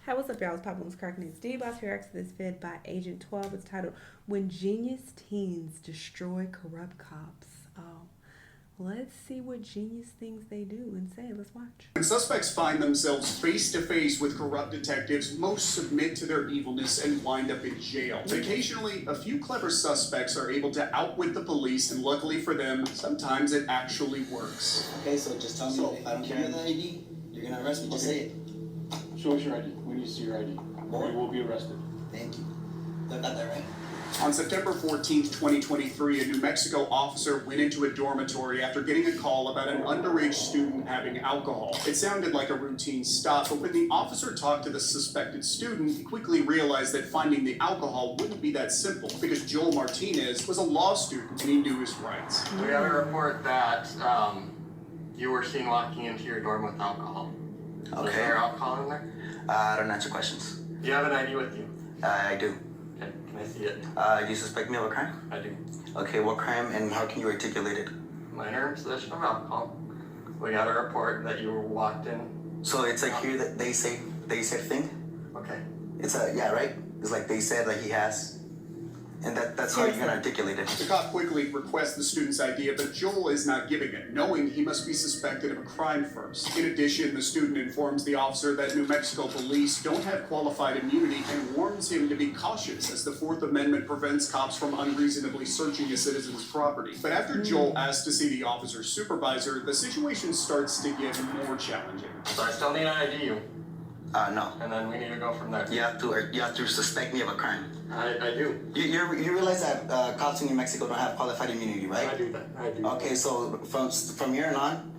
Hey, what's up, y'all? It's Pop Boom's Cracking News. D-Boss here, after this vid by Agent 12. It's titled, When Genius Teens Destroy Corrupt Cops. Oh, let's see what genius things they do and say. Let's watch. When suspects find themselves face to face with corrupt detectives, most submit to their evilness and wind up in jail. Occasionally, a few clever suspects are able to outwit the police, and luckily for them, sometimes it actually works. Okay, so just tell me if I don't carry the ID, you're gonna arrest me. Just say it. Show us your ID. We need to see your ID. Or you will be arrested. Thank you. I got that right. On September 14th, 2023, a New Mexico officer went into a dormitory after getting a call about an underage student having alcohol. It sounded like a routine stop, but when the officer talked to the suspected student, he quickly realized that finding the alcohol wouldn't be that simple, because Joel Martinez was a law student and he knew his rights. We have a report that you were seen walking into your dorm with alcohol. Okay. Is there alcohol in there? I don't answer questions. Do you have an ID with you? I do. Okay, can I see it? You suspect me of a crime? I do. Okay, what crime and how can you articulate it? Minor possession of alcohol. We got a report that you were walked in. So it's like here that they said thing? Okay. It's a, yeah, right? It's like they said like he has. And that's how you're gonna articulate it. The cop quickly requests the student's idea, but Joel is not giving it, knowing he must be suspected of a crime first. In addition, the student informs the officer that New Mexico police don't have qualified immunity and warns him to be cautious, as the Fourth Amendment prevents cops from unreasonably searching a citizen's property. But after Joel asks to see the officer's supervisor, the situation starts to get more challenging. So I still need to ID you. No. And then we need to go from there. You have to suspect me of a crime. I do. You realize that cops in New Mexico don't have qualified immunity, right? I do that. I do. Okay, so from here on,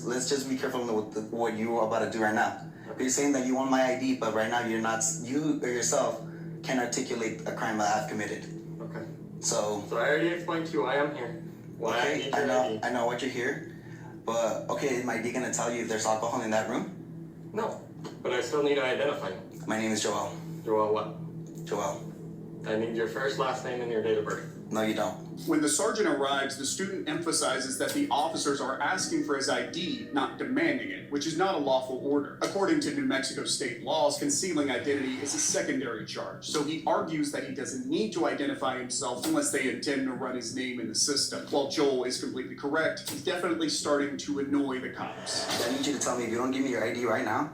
let's just be careful with what you're about to do right now. You're saying that you want my ID, but right now you or yourself can't articulate a crime that I've committed. Okay. So I already explained to you why I'm here. Why I need your ID. I know what you're here, but okay, is my ID gonna tell you if there's alcohol in that room? No, but I still need to identify you. My name is Joel. Joel what? Joel. I need your first, last name, and your date of birth. No, you don't. When the sergeant arrives, the student emphasizes that the officers are asking for his ID, not demanding it, which is not a lawful order. According to New Mexico state laws, concealing identity is a secondary charge, so he argues that he doesn't need to identify himself unless they intend to run his name in the system. While Joel is completely correct, he's definitely starting to annoy the cops. I need you to tell me if you don't give me your ID right now,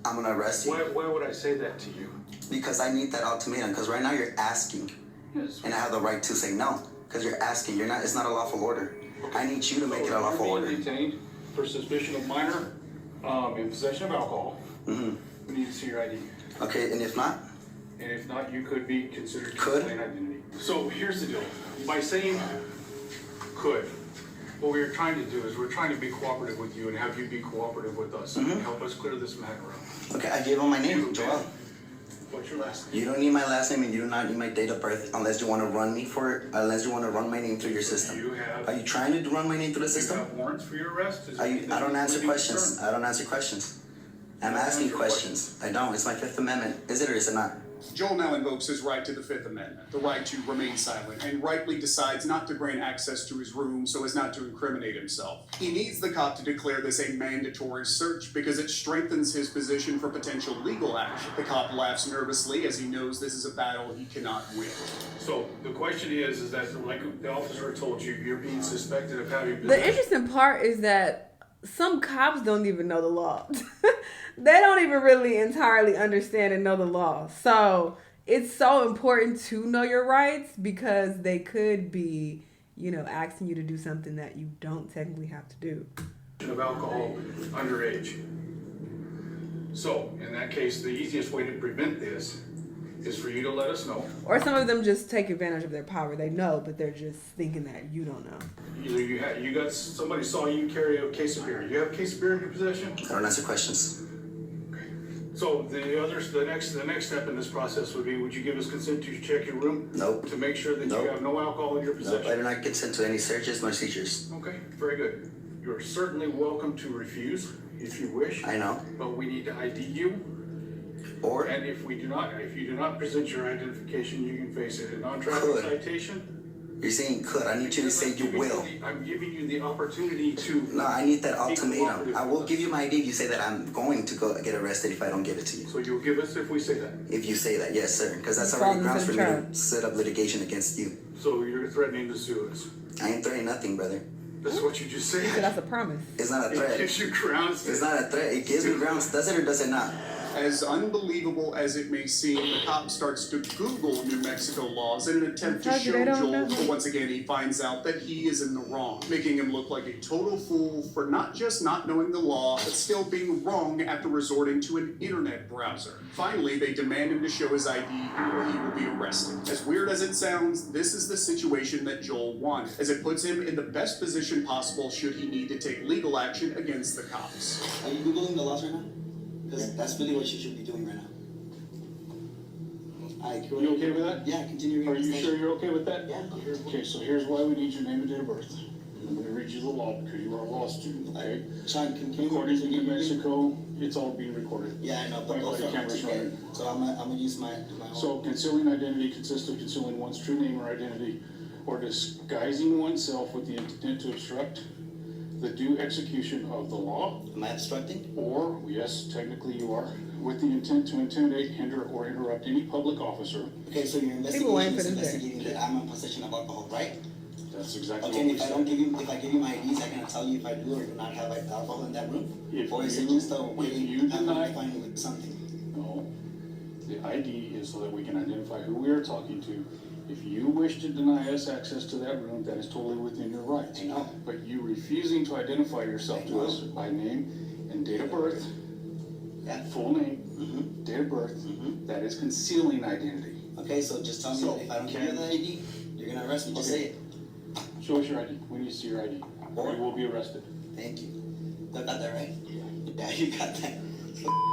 I'm gonna arrest you. Why would I say that to you? Because I need that ultimatum, because right now you're asking. Yes. And I have the right to say no, because you're asking. It's not a lawful order. Okay. I need you to make it a lawful order. You're being detained for suspicion of minor in possession of alcohol. Mm-hmm. We need to see your ID. Okay, and if not? And if not, you could be considered Could? concealing identity. So here's the deal. By saying could, what we're trying to do is we're trying to be cooperative with you and have you be cooperative with us and help us clear this matter up. Okay, I gave him my name, Joel. What's your last name? You don't need my last name and you do not need my date of birth unless you want to run me for it, unless you want to run my name through your system. Are you trying to run my name through the Do you system? have warrants for your arrest? I don't answer questions. I don't answer questions. I'm asking questions. I don't. It's my Fifth Amendment. Is it or is it not? Joel now invokes his right to the Fifth Amendment, the right to remain silent, and rightly decides not to grant access to his room so as not to incriminate himself. He needs the cop to declare this a mandatory search because it strengthens his position for potential legal action. The cop laughs nervously as he knows this is a battle he cannot win. So the question is that like the officer told you, you're being suspected of having been. The interesting part is that some cops don't even know the law. They don't even really entirely understand and know the law. So it's so important to know your rights because they could be, asking you to do something that you don't technically have to do. Of alcohol underage. So in that case, the easiest way to prevent this is for you to let us know. Or some of them just take advantage of their power. They know, but they're just thinking that you don't know. Either you got somebody saw you carry a case of beer. You have a case of beer in your possession? I don't answer questions. So the next step in this process would be, would you give us consent to check your room? Nope. To make sure that Nope. you have no alcohol in your possession? Nope, I do not consent to any searches nor seizures. Okay, very good. You're certainly welcome to refuse if you wish. I know. But we need to ID you. Or And if you do not present your identification, you can face a non-traffic Could. citation You're saying could. I need you to say you will. I'm giving you the opportunity to. No, I need that ultimatum. I will give you my ID if you say that I'm going to go get arrested if I don't give it to you. So you'll give us if we say that? If you say that, yes, sir. Because that's You already fall grounds into for me the to trap. set up litigation against you. So you're threatening to sue us? I ain't threatening nothing, brother. That's what you just So said. that's a promise. It's not a It threat. gives you grounds. It's not a threat. It gives me grounds. Does it or does it not? As unbelievable as it may seem, the cop starts to Google New Mexico laws in an attempt to show They don't Joel, know. but once again he finds out that he is in the wrong, making him look like a total fool for not just not knowing the law, but still being wrong after resorting to an internet browser. Finally, they demand him to show his ID or he will be arrested. As weird as it sounds, this is the situation that Joel wanted, as it puts him in the best position possible should he need to take legal action against the cops. Are you Googling the laws right now? Because that's really what you should be doing right now. You okay with that? Yeah, continue reading. Are you sure you're okay with that? Yeah. Okay, so here's why we need your name and date of birth. I'm gonna read you the law because you are a law student, okay? Sean, can you According to New read? Mexico, it's all being recorded. Yeah, I know, but Like also the camera's running. So I'm gonna use my own. So concealing identity consists of concealing one's true name or identity or disguising oneself with the intent to obstruct the due execution of the law, Am I obstructing? or, yes, technically you are, with the intent to intimidate, hinder, or interrupt any public officer. Okay, so your People waiting investigation for is this day. investigating that I'm in possession of alcohol, right? That's exactly Okay, what and we if I don't said. give you, if I give you my IDs, I can tell you if I do or do not have alcohol in that room? If Or is it you- just a way if you I'm deny- defining with something? No, the ID is so that we can identify who we are talking to. If you wish to deny us access to that room, that is totally within your rights. I know. But you refusing to identify yourself to us by name and date of birth, Yeah. full name, Mm-hmm. date of birth, Mm-hmm. that is concealing identity. Okay, so just tell me So, that if I don't give you can- the ID, you're gonna arrest me. Just Okay. say it. Show us your ID. We need to see your ID. Or you will be arrested. Thank you. I got that right? Yeah, you got that.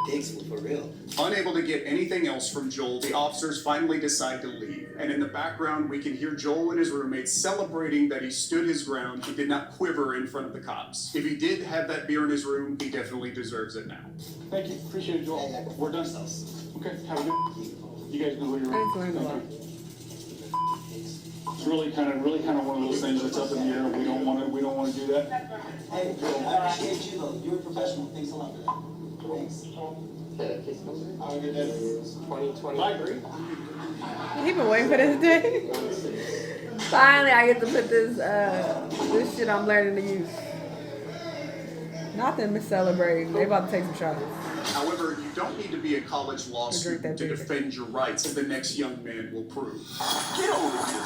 Dicks, for real. Unable to get anything else from Joel, the officers finally decide to leave. And in the background, we can hear Joel and his roommates celebrating that he stood his ground and did not quiver in front of the cops. If he did have that beer in his room, he definitely deserves it now. Thank you. Appreciate it, Joel. Yeah, yeah. We're done. Okay, have a good. You guys know who you're. I just learned a Thank lot. you. It's really kind of one of those things that's up in the air. We don't want to do that. Hey, I appreciate you though. You're a professional. Thanks a lot for that. Thanks. Okay, case number Have a good day. 2023. He been waiting for this day. Finally, I get to put this shit I'm learning to use. Nothing is celebrating. They about to take some shots. However, you don't need to be a college law Drink student that to beer. defend your rights, as the next young man will prove. Get over here.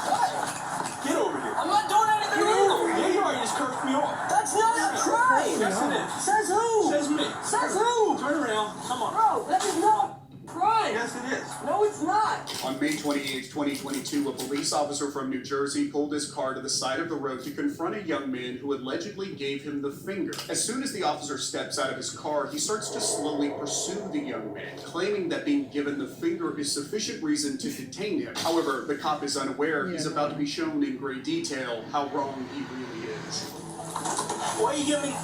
Get over here. I'm not doing anything illegal. Yeah, you are. You just cursed me off. That's not a crime. Yes, it is. Says who? Says me. Says who? Turn around. Come on. Bro, that is not a crime. Yes, it is. No, it's not. On May 28, 2022, a police officer from New Jersey pulled his car to the side of the road to confront a young man who allegedly gave him the finger. As soon as the officer steps out of his car, he starts to slowly pursue the young man, claiming that being given the finger is sufficient reason to detain him. However, the cop is unaware he's about to be shown in great detail how wrong he really is. Why are you giving me...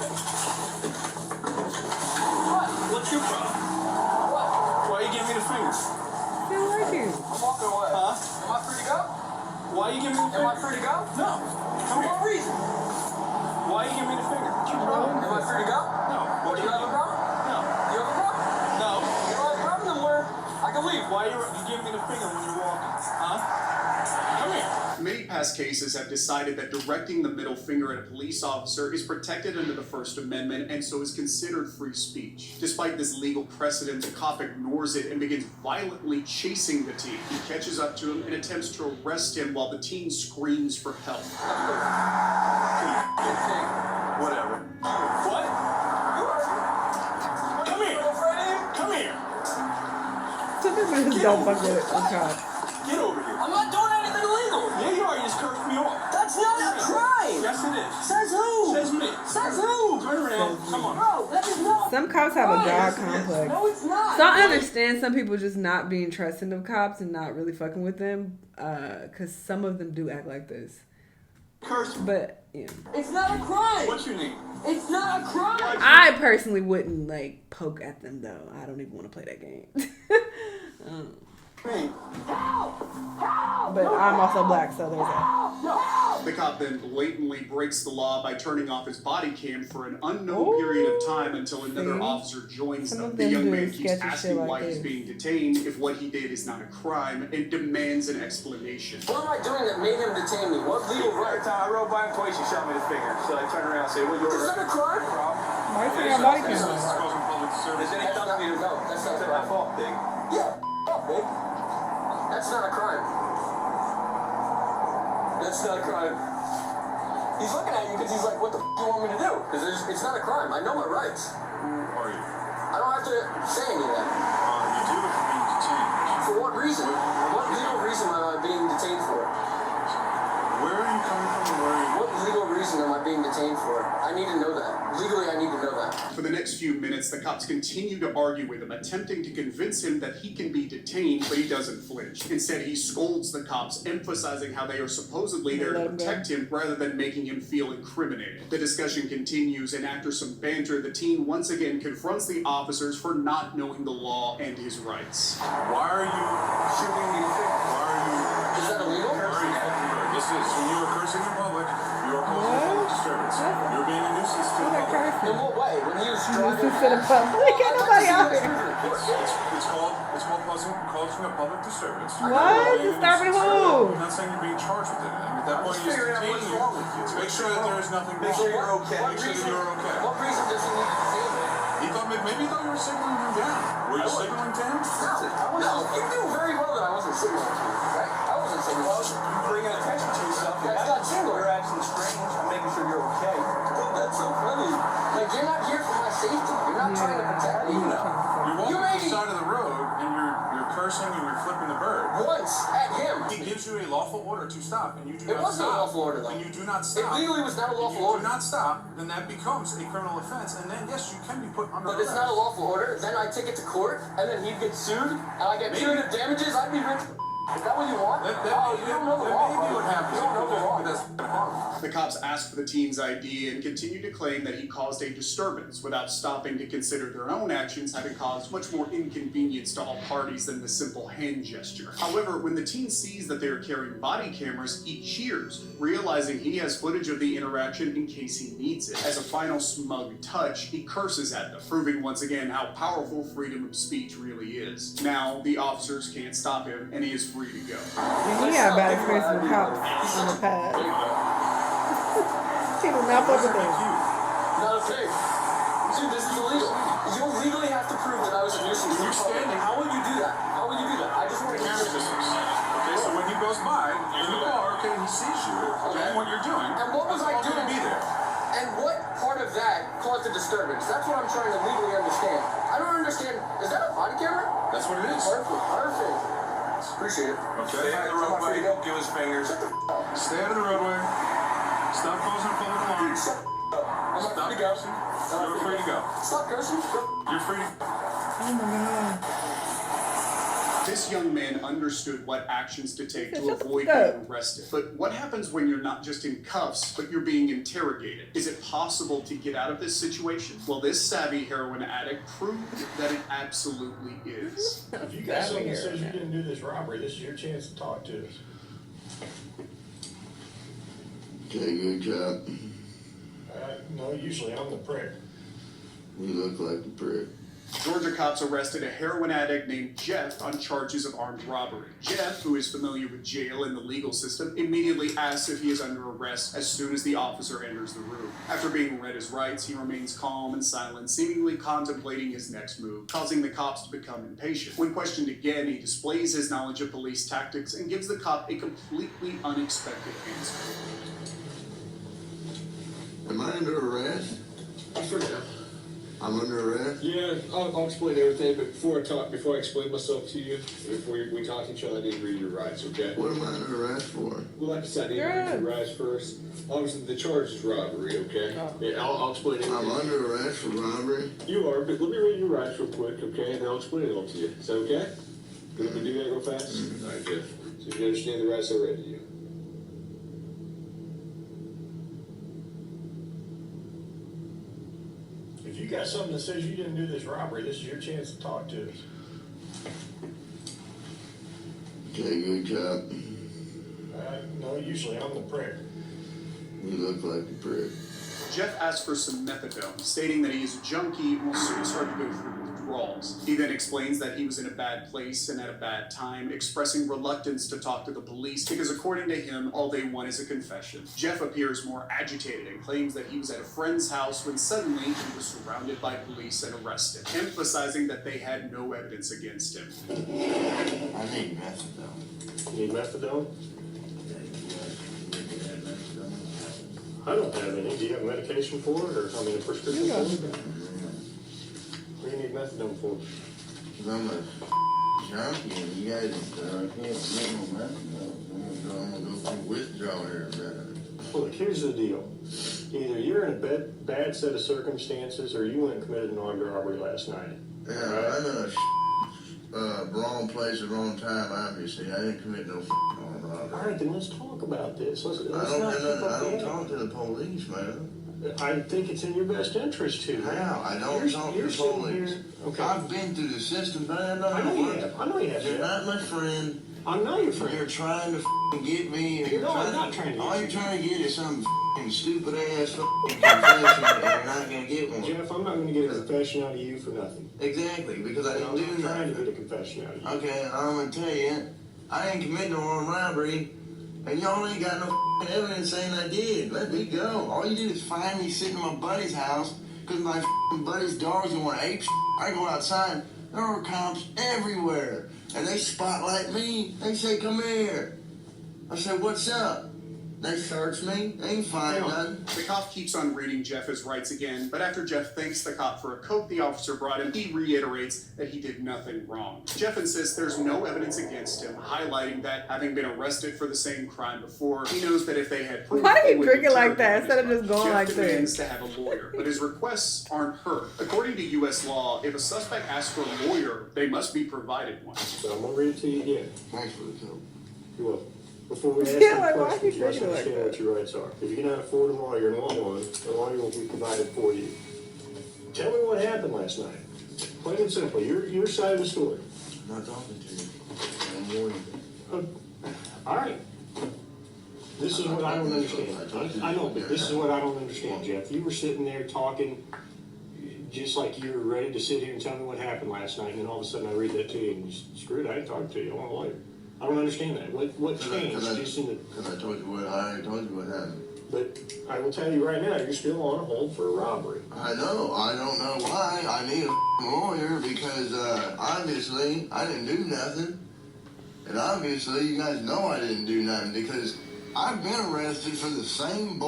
What? What's your problem? What? Why are you giving me the finger? Still working. I'm walking away. Huh? Am I free to go? Why are you giving me the finger? Am I free to go? No. For what reason? Why are you giving me the finger? What's your problem? Am I free to go? No. What, do you have a problem? No. You have a problem? No. You don't have a problem, then where? I can leave. Why are you giving me the finger when you're walking? Huh? Come here. Many past cases have decided that directing the middle finger at a police officer is protected under the First Amendment and so is considered free speech. Despite this legal precedent, the cop ignores it and begins violently chasing the teen. He catches up to him and attempts to arrest him while the teen screams for help. Whatever. What? Come here. Come here. Some people just don't fuck with it. Oh, God. Get over here. I'm not doing anything illegal. Yeah, you are. You just cursed me off. That's not a crime. Yes, it is. Says who? Says me. Says who? Turn around. Come on. Bro, that is not. Some cops have a Yes, God it is. complex. No, it's not. So I understand some people just not being trusting of cops and not really fucking with them, because some of them do act like this. Curse. But yeah, It's not a crime. What's your name? It's not a crime. I personally wouldn't like poke at them though. I don't even want to play that game. Hey. But I'm also black, so there's that. No. The cop then blatantly breaks the law by turning off his body cam for an unknown period of time until another officer joins Some them. of The them young do man keeps sketchy asking shit like why he's this. being detained if what he did is not a crime and demands an explanation. What am I doing that made him detain me? What legal right? Every time I rode by him twice, he shot me the finger. So I turned around and said, "What's your Is that a crime? Why is he on body This is camera? causing public disturbance. That's not, no, that's not a It's my crime. fault, Big. Yeah, up, big. That's not a crime. That's not a crime. He's looking at you because he's like, what the f*** do you want me to do? Because it's not a crime. I know my rights. Who are you? I don't have to say any of that. You do if you're being detained. For what reason? What legal reason am I being detained for? Where are you coming from and where are you? What legal reason am I being detained for? I need to know that. Legally, I need to know that. For the next few minutes, the cops continue to argue with him, attempting to convince him that he can be detained, but he doesn't flinch. Instead, he scolds the cops, emphasizing how they are supposedly there to protect him rather than making him feel incriminated. The discussion continues, and after some banter, the teen once again confronts the officers for not knowing the law and his rights. Why are you shooting me? Why are you? Is that illegal? This is when you are cursing in public. You are causing public disturbance. You're being a nuisance to the public. In what way? When he was driving This is in a public. Ain't nobody out here. It's called causing a public disturbance. What? Disturbing who? I'm not saying you're being charged with it. I mean, at that point, you're figuring out what's detaining wrong with you. to make sure that there is nothing wrong. Make sure you're okay. Make sure that you're okay. What reason does he need to detain me? He thought maybe he thought you were signaling him down. Were you signaling down? No, you knew very well that I wasn't signaling to you, right? I wasn't signaling to you. You bringing attention to yourself. That's not single. You're acting strange. I'm making sure you're okay. That's so funny. Like, you're not here for my safety. You're not trying to protect me. You're walking You to made the me side of the road and you're cursing and you're flipping the bird. once at him. He gives you a lawful order to stop, and you do It not wasn't a stop. lawful order, though. And you do not It stop. legally was not a lawful You order. do not stop, then that becomes a criminal offense, and then yes, you can be put under But it's not a lawful order. Then I take it to court, and then he'd get sued, and I get punitive damages. I'd be rich. Is that what you want? That You don't know the law. may be what happens. You don't know the law. But that's gonna happen. The cops ask for the teen's ID and continue to claim that he caused a disturbance without stopping to consider their own actions having caused much more inconvenience to all parties than the simple hand gesture. However, when the teen sees that they are carrying body cameras, he cheers, realizing he has footage of the interaction in case he needs it. As a final smug touch, he curses at them, proving once again how powerful freedom of speech really is. Now, the officers can't stop him, and he is free to go. He had a bad experience with cops in the past. He did not fuck with them. Not okay. Dude, this is illegal. You legally have to prove that I was a nuisance. You're standing. How will you do that? How will you do that? I just want to Camera systems. Okay, so when he goes by in the car, okay, and he sees you doing what you're doing, And what was I that's all doing? gonna be there. And what part of that caused a disturbance? That's what I'm trying to legally understand. I don't understand. Is that a body camera? That's what it is. Perfect. Appreciate it. Okay. Stay out of the roadway. Give us fingers. Stay out of the roadway. Stop causing a public alarm. Shut the up. I'm not Stop free to go. cursing. You're free to go. Stop cursing. You're free to go. Oh my god. This young man understood what actions to take to Shut the avoid fuck up. being arrested. But what happens when you're not just in cuffs, but you're being interrogated? Is it possible to get out of this situation? Well, this savvy heroin addict proved that it absolutely is. If you got something that says you didn't do this robbery, this is your chance to talk to us. Okay, good job. No, usually I'm the prick. You look like the prick. Georgia cops arrested a heroin addict named Jeff on charges of armed robbery. Jeff, who is familiar with jail and the legal system, immediately asks if he is under arrest as soon as the officer enters the room. After being read his rights, he remains calm and silent, seemingly contemplating his next move, causing the cops to become impatient. When questioned again, he displays his knowledge of police tactics and gives the cop a completely unexpected answer. Am I under arrest? Sure, yeah. I'm under arrest? Yeah, I'll explain everything, but before I explain myself to you, before we talk to each other, I need to read your rights, okay? What am I under arrest for? Well, like I said, I need to read your rights first. Obviously, the charge is robbery, okay? Yeah, I'll explain everything. I'm under arrest for robbery? You are, but let me read your rights real quick, okay? And I'll explain it all to you. Is that okay? Let me do that real fast? All right, Jeff. So you understand the rights I read to you. If you got something that says you didn't do this robbery, this is your chance to talk to us. Okay, good job. No, usually I'm the prick. You look like a prick. Jeff asks for some methadone, stating that he is a junkie and will soon start to go through withdrawals. He then explains that he was in a bad place and at a bad time, expressing reluctance to talk to the police because according to him, all they want is a confession. Jeff appears more agitated and claims that he was at a friend's house when suddenly he was surrounded by police and arrested, emphasizing that they had no evidence against him. I need methadone. You need methadone? I don't have any. Do you have medication for it, or I mean a prescription for it? What do you need methadone for? I'm a junkie and you guys can't get no methadone. I'm gonna go through withdrawal here in a minute. Well, look, here's the deal. Either you're in a bad set of circumstances, or you went and committed an armed robbery last night. Yeah, right? I'm in a wrong place at the wrong time, obviously. I didn't commit no armed robbery. All right, then let's talk about this. Let's I not don't keep up the talk to the police, man. I think it's in your best interest to. How? I don't talk to the sitting police. here- Okay. I've been through the system, but I know I know how it you works. have. I know you have. You're Jeff. not my friend. I'm not your friend. You're trying to get me. And No, I'm not trying to all get you're you. trying to get is some stupid ass confession, and you're not gonna get one. Jeff, I'm not going to get a confession out of you for nothing. Exactly, because I And didn't I'm do not trying to nothing. get a confession out of you. Okay, I'm gonna tell you, I didn't commit no armed robbery, and y'all ain't got no evidence saying I did. Let me go. All you did is find me sitting in my buddy's house because my buddy's dogs want to ape. I go outside, there are cops everywhere, and they spotlight me. They say, "Come here." I said, "What's up?" They search me. They ain't find nothing. The cop keeps on reading Jeff his rights again, but after Jeff thanks the cop for a coat the officer brought him, he reiterates that he did nothing wrong. Jeff insists there's no evidence against him, highlighting that having been arrested for the same crime before, he knows that if they had proof, Why do they you would drink it deter like that him. instead of just going Jeff like demands this? to have a lawyer, but his requests aren't heard. According to U.S. law, if a suspect asks for a lawyer, they must be provided one. So I'm going to read it to you again. Thanks for the coat. You're welcome. Before we ask Yeah, you like, why questions, you you must treating it like understand that? what your rights are. If you cannot afford a lawyer and want one, a lawyer will be provided for you. Tell me what happened last night. Plain and simple. Your side of the story. I'm not talking to you. I'm warning you. All right. This is what I don't understand. I know, but this is what I don't understand, Jeff. You were sitting there talking just like you were ready to sit here and tell me what happened last night, and then all of a sudden I read that to you and you screw it, I ain't talking to you. I want a lawyer. I don't understand that. What changed just in the... Because I told you what happened. But I will tell you right now, you're still on hold for a robbery. I know. I don't know why. I need a lawyer because obviously I didn't do nothing. And obviously you guys know I didn't do nothing because I've been arrested for the same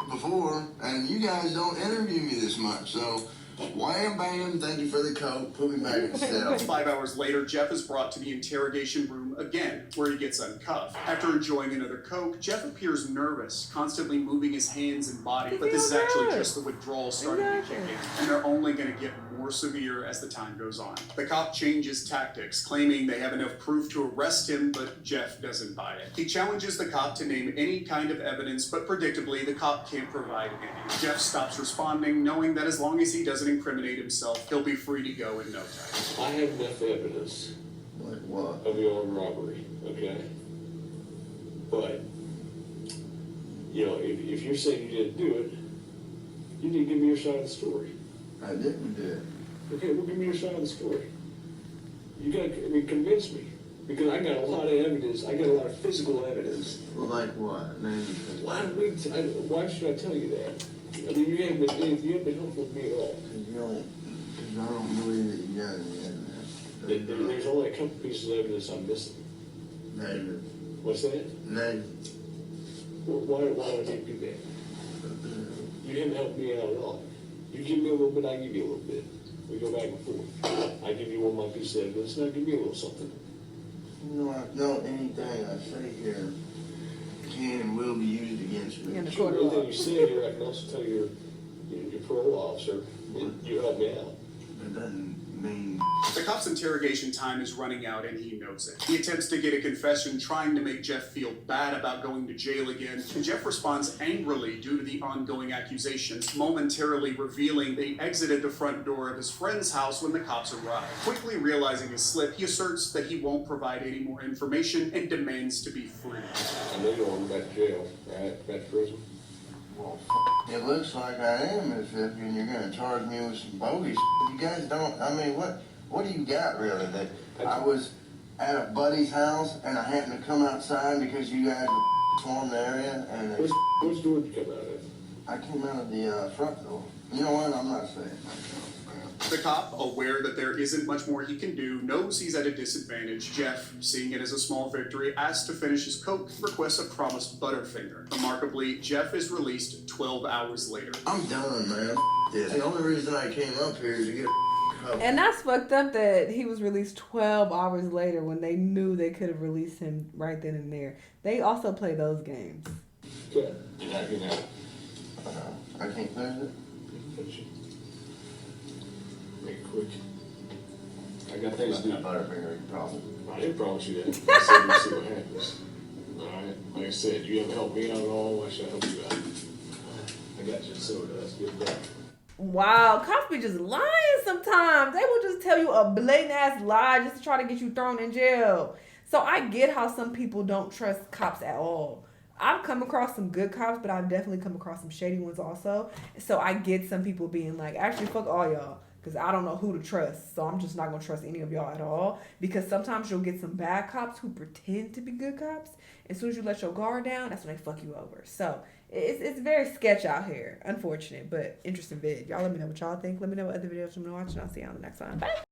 before and you guys don't interview me this much. So wham bam, thank you for the coat. Put me back in cell. 5 hours later, Jeff is brought to the interrogation room again, where he gets uncuffed. After enjoying another Coke, Jeff appears nervous, constantly moving his hands and body, but this is actually just the withdrawal starting to kick in, and they're only going to get more severe as the time goes on. The cop changes tactics, claiming they have enough proof to arrest him, but Jeff doesn't buy it. He challenges the cop to name any kind of evidence, but predictably, the cop can't provide any. Jeff stops responding, knowing that as long as he doesn't incriminate himself, he'll be free to go in no time. I have enough evidence Like what? of the armed robbery, okay? But, you know, if you're saying you didn't do it, you need to give me your side of the story. I didn't do it. Okay, well, give me your side of the story. You gotta convince me, because I got a lot of evidence. I got a lot of physical evidence. Well, like what? Why should I tell you that? I mean, you haven't been helpful with me at all. Because I don't believe that you got any evidence. There's only a couple pieces of evidence I'm missing. Negative. What's that? Negative. Why do I need to do that? You didn't help me out at all. You give me a little bit, I give you a little bit. We go back and forth. I give you one of my pieces of evidence, and I give you a little something. No, anything I say here can and will be used against me. In the Sure, court of everything law. you say here, I can also tell your parole officer, you helped me out. That doesn't mean. The cop's interrogation time is running out and he knows it. He attempts to get a confession, trying to make Jeff feel bad about going to jail again, and Jeff responds angrily due to the ongoing accusations, momentarily revealing they exited the front door of his friend's house when the cops arrived. Quickly realizing his slip, he asserts that he won't provide any more information and demands to be free. I know you want to go back to jail, right? Back to prison. Well, it looks like I am, Mississippi, and you're gonna charge me with some bogus. You guys don't. I mean, what do you got really? That I was at a buddy's house and I happened to come outside because you guys swarmed the area and. Which door did you come out of? I came out of the front door. You know what? I'm not saying. The cop, aware that there isn't much more he can do, knows he's at a disadvantage. Jeff, seeing it as a small victory, asks to finish his Coke, requests a promised Butterfinger. Remarkably, Jeff is released 12 hours later. I'm done, man. This. The only reason I came up here is to get a Coke. And that's fucked up that he was released 12 hours later when they knew they could have released him right then and there. They also play those games. Yeah, exactly now. I can't finish it. Make it quick. I got things to do. Butterfinger, you promise. I didn't promise you that. I said we'll see what happens. Alright? Like I said, you ever help me out at all? Why should I help you out? I got you, so let's get it done. Wow, cops be just lying sometimes. They will just tell you a blatant ass lie just to try to get you thrown in jail. So I get how some people don't trust cops at all. I've come across some good cops, but I've definitely come across some shady ones also. So I get some people being like, actually, fuck all y'all. Because I don't know who to trust. So I'm just not going to trust any of y'all at all. Because sometimes you'll get some bad cops who pretend to be good cops. As soon as you let your guard down, that's when they fuck you over. So it's very sketch out here. Unfortunate, but interesting vid. Y'all let me know what y'all think. Let me know what other videos you want to watch. And I'll see you on the next one. Bye.